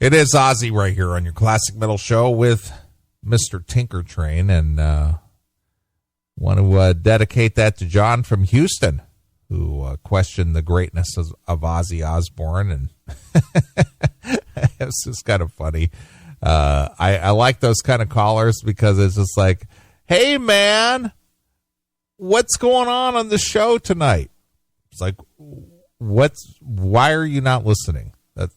It is Ozzy right here on your Classic Metal Show with Mr. Tinker Train, and want to dedicate that to John from Houston, who questioned the greatness of Ozzy Osbourne, and it's just kind of funny. I like those kind of callers because it's just like, hey, man, what's going on the show tonight? It's like, why are you not listening? That,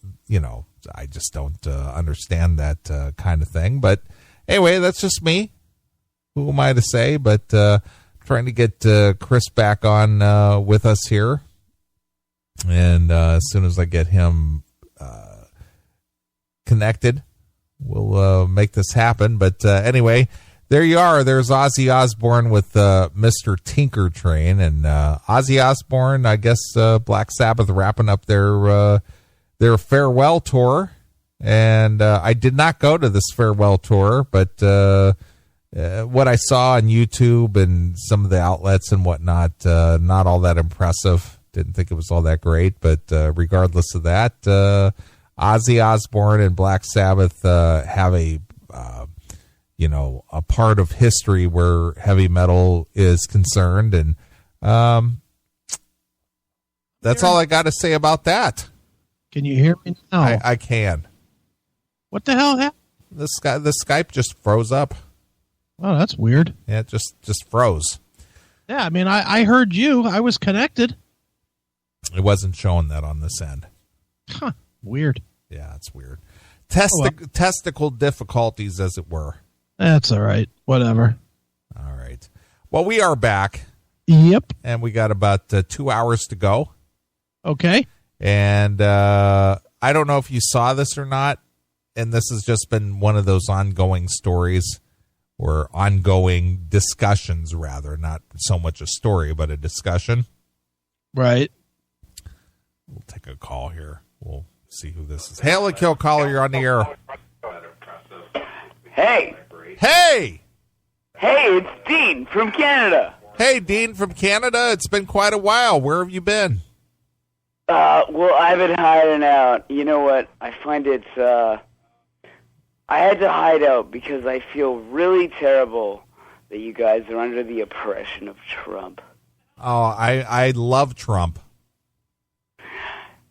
I just don't understand that kind of thing. But anyway, that's just me. Who am I to say? But trying to get Chris back on with us here. And as soon as I get him connected, we'll make this happen. But anyway, there you are. There's Ozzy Osbourne with Mr. Tinker Train. And Ozzy Osbourne, I guess Black Sabbath wrapping up their farewell tour. And I did not go to this farewell tour, but what I saw on YouTube and some of the outlets and whatnot, not all that impressive. Didn't think it was all that great, but regardless of that, Ozzy Osbourne and Black Sabbath have a part of history where heavy metal is concerned, and that's all I got to say about that. Can you hear me now? I can. What the hell happened? The Skype just froze up. Oh, that's weird. Yeah, it just froze. Yeah, I mean, I heard you. I was connected. It wasn't showing that on this end. Huh. Weird. Yeah, it's weird. Testicle difficulties, as it were. That's all right. Whatever. All right. Well, we are back. Yep. And we got about 2 hours to go. Okay. And I don't know if you saw this or not, and this has just been one of those ongoing stories, or ongoing discussions, rather, not so much a story, but a discussion. Right. We'll take a call here. We'll see who this is. Hail and kill caller, you're on the air. Hey. Hey! Hey, it's Dean from Canada. Hey, Dean from Canada. It's been quite a while. Where have you been? Well, I've been hiding out. You know what? I find it's, I had to hide out because I feel really terrible that you guys are under the oppression of Trump. Oh, I love Trump.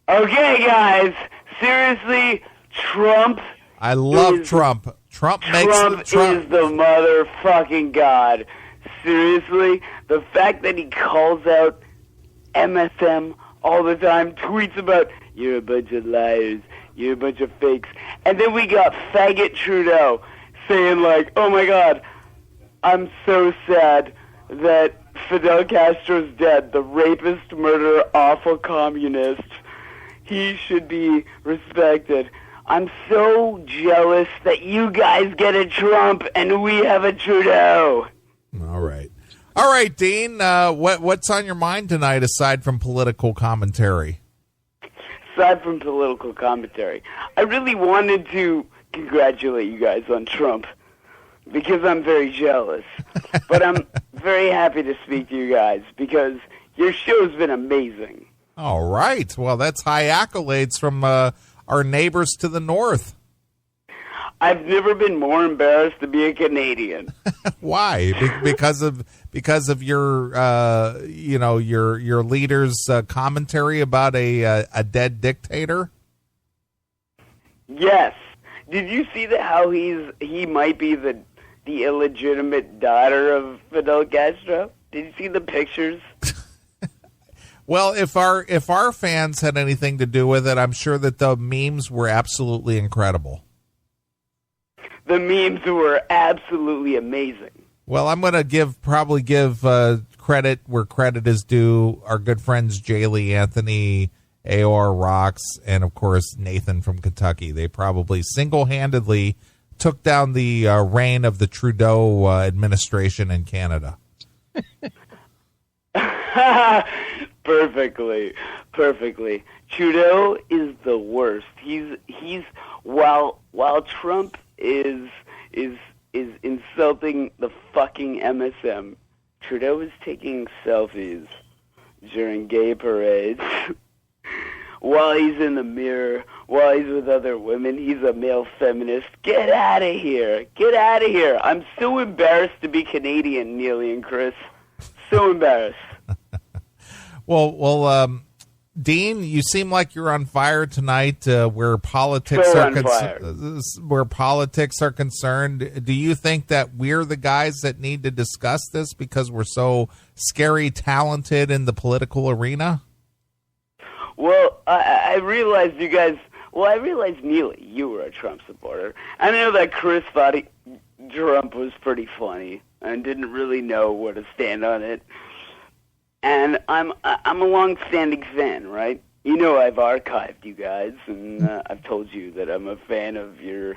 Okay, guys. Seriously, Trump. I love Trump. Trump is the motherfucking god. Seriously, the fact that he calls out MSM all the time, tweets about, you're a bunch of liars, you're a bunch of fakes. And then we got faggot Trudeau saying like, oh my god, I'm so sad that Fidel Castro's dead, the rapist, murderer, awful communist. He should be respected. I'm so jealous that you guys get a Trump and we have a Trudeau. All right, Dean. What's on your mind tonight aside from political commentary? Aside from political commentary, I really wanted to congratulate you guys on Trump because I'm very jealous. But I'm very happy to speak to you guys because your show's been amazing. All right. Well, that's high accolades from our neighbors to the north. I've never been more embarrassed to be a Canadian. Why? Because of your your leader's commentary about a dead dictator? Yes. Did you see that? How he might be the illegitimate daughter of Fidel Castro? Did you see the pictures? Well, if our fans had anything to do with it, I'm sure that the memes were absolutely incredible. The memes were absolutely amazing. Well, I'm going to give credit where credit is due. Our good friends Jaylee, Anthony, AOR Rocks, and of course Nathan from Kentucky. They probably single-handedly took down the reign of the Trudeau administration in Canada. Perfectly. Trudeau is the worst. He's while Trump is insulting the fucking MSM, Trudeau is taking selfies during gay parades while he's in the mirror while he's with other women. He's a male feminist. Get out of here. Get out of here. I'm so embarrassed to be Canadian, Neely and Chris. So embarrassed. Well, Dean, you seem like you're on fire tonight. Where politics are concerned, do you think that we're the guys that need to discuss this because we're so scary talented in the political arena? Well, I realized you guys. Well, I realized, Neely, you were a Trump supporter. I know that Chris thought Trump was pretty funny and didn't really know where to stand on it. And I'm a long-standing fan, right? You know, I've archived you guys, and I've told you that I'm a fan of your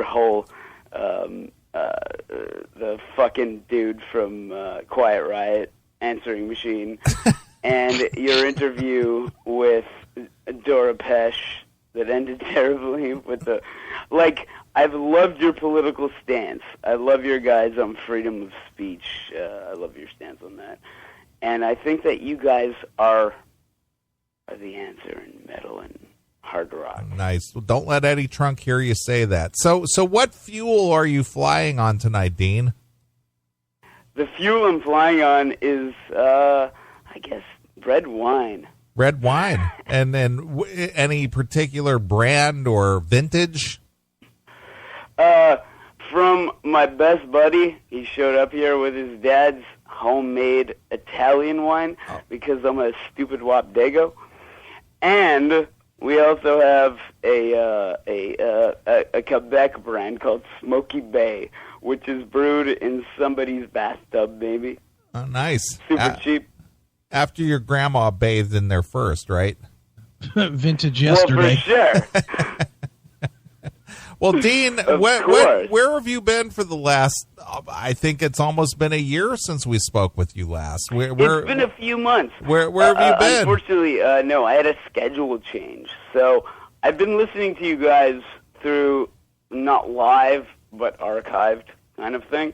whole the fucking dude from Quiet Riot, Answering Machine, and your interview with Dora Pesh that ended terribly with the I've loved your political stance. I love your guys on freedom of speech. I love your stance on that. And I think that you guys are the answer in metal and hard rock. Nice. Well, don't let Eddie Trunk hear you say that. So what fuel are you flying on tonight, Dean? The fuel I'm flying on is, I guess, red wine. Red wine. And then any particular brand or vintage? From my best buddy, he showed up here with his dad's homemade Italian wine because I'm a stupid wapdago. And we also have a Quebec brand called Smoky Bay, which is brewed in somebody's bathtub, maybe. Oh, nice. Super cheap. After your grandma bathed in there first, right? Vintage yesterday. Well, for sure. Well, Dean, where have you been for the last, I think it's almost been a year since we spoke with you last. It's been a few months. Where have you been? Unfortunately, no, I had a schedule change. So I've been listening to you guys through not live, but archived kind of thing.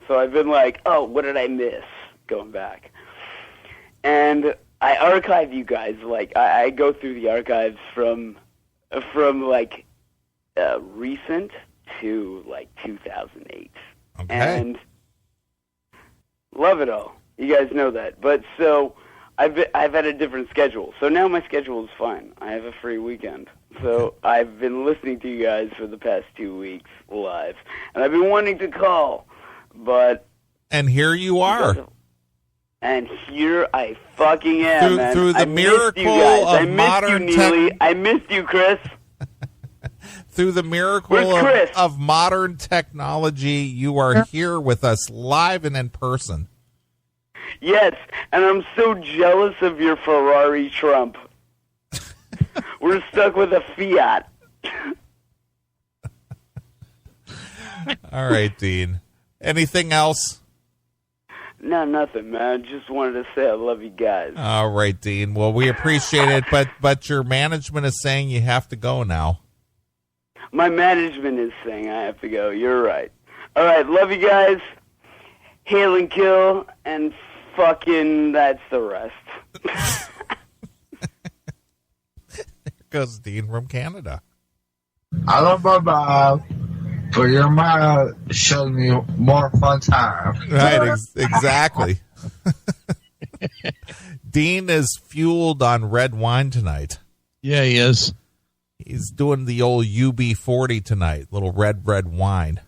So I've been like, oh, what did I miss going back? And I archive you guys, I go through the archives from recent to 2008, okay. And love it all. You guys know that. But so I've had a different schedule. So now my schedule is fine. I have a free weekend. So I've been listening to you guys for the past 2 weeks live, and I've been wanting to call, but and here you are. And here I fucking am, man. Through the miracle of modern I missed you, Chris. Through the miracle of modern technology, you are here with us live and in person. Yes, and I'm so jealous of your Ferrari Trump. We're stuck with a Fiat. All right, Dean. Anything else? No, nothing, man. Just wanted to say I love you guys. All right, Dean. Well, we appreciate it, but your management is saying you have to go now. My management is saying I have to go. You're right. All right, love you guys. Hail and kill, and fucking that's the rest. Here goes Dean from Canada. I love my Bob. For your mind showed me more fun time. Right, exactly. Dean is fueled on red wine tonight. Yeah, he is. He's doing the old UB40 tonight, little red wine.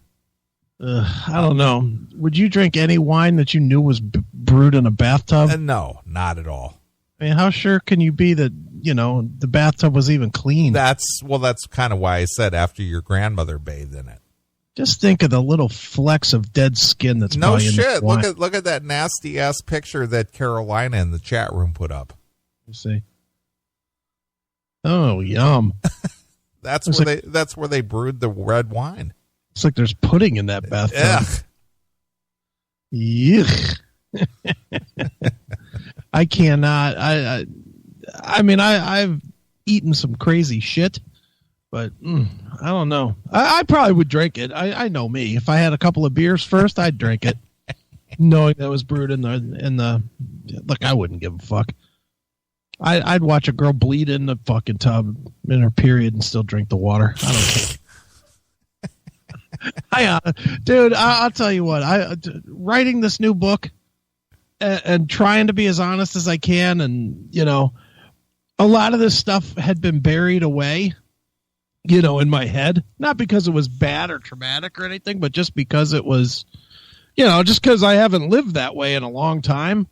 I don't know. Would you drink any wine that you knew was brewed in a bathtub? No, not at all. I mean, how sure can you be that, the bathtub was even clean? That's kind of why I said after your grandmother bathed in it. Just think of the little flecks of dead skin that's no probably shit. in the wine. Look at that nasty ass picture that Carolina in the chat room put up. You see. Oh, yum. That's where they brewed the red wine. It's like there's pudding in that bathtub. Yuck. I cannot. I mean, I've eaten some crazy shit, but I don't know. I probably would drink it. I know me. If I had a couple of beers first, I'd drink it, knowing that it was brewed in the. Look, I wouldn't give a fuck. I'd watch a girl bleed in the fucking tub in her period and still drink the water. I don't care. Dude, I'll tell you what. Writing this new book and trying to be as honest as I can, and a lot of this stuff had been buried away, in my head. Not because it was bad or traumatic or anything, but just because it was, just because I haven't lived that way in a long time.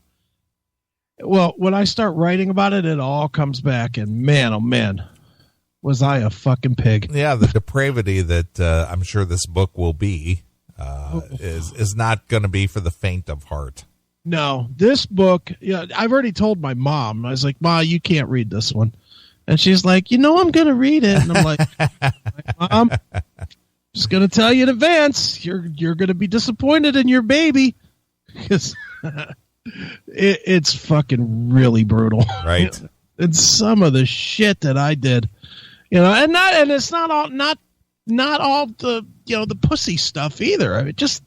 Well, when I start writing about it, it all comes back, and man, oh man, was I a fucking pig. Yeah, the depravity that I'm sure this book will be is not going to be for the faint of heart. No, this book, I've already told my mom. I was like, Ma, you can't read this one. And she's like, I'm going to read it. And I'm like, Mom, just going to tell you in advance, you're going to be disappointed in your baby. Because it's fucking really brutal. Right. And some of the shit that I did, and it's not all the, the pussy stuff either. I mean, just,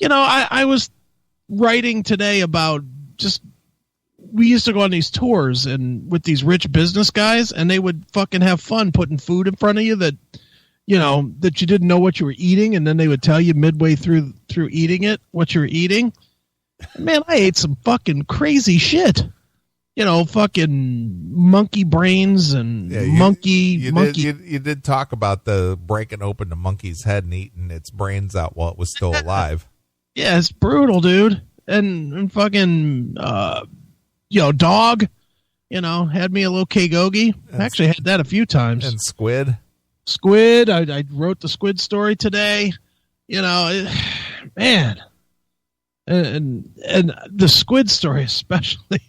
I was writing today about just, we used to go on these tours and with these rich business guys, and they would fucking have fun putting food in front of you that that you didn't know what you were eating, and then they would tell you midway through eating it what you were eating. Man, I ate some fucking crazy shit. Fucking monkey brains and monkey. You did talk about the breaking open the monkey's head and eating its brains out while it was still alive. Yeah, it's brutal, dude. And fucking, dog, had me a little Kagogi. I actually had that a few times. And squid. I wrote the squid story today. Man. And the squid story especially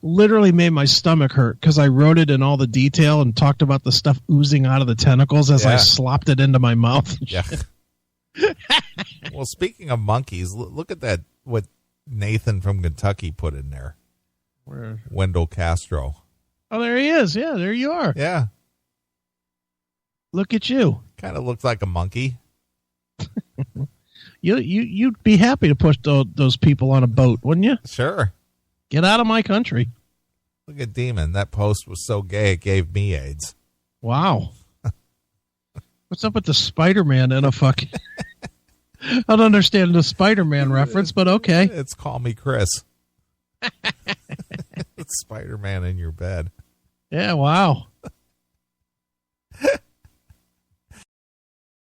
literally made my stomach hurt because I wrote it in all the detail and talked about the stuff oozing out of the tentacles as I slopped it into my mouth. Yeah. Well, speaking of monkeys, look at that, what Nathan from Kentucky put in there. Where? Wendell Castro. Oh, there he is. Yeah, there you are. Yeah. Look at you. Kind of looks like a monkey. You'd be happy to push those people on a boat, wouldn't you? Sure. Get out of my country. Look at Demon. That post was so gay it gave me AIDS. Wow. What's up with the Spider-Man and a fucking... I don't understand the Spider-Man reference, but okay. It's Call Me Chris. It's Spider-Man in your bed. Yeah, wow.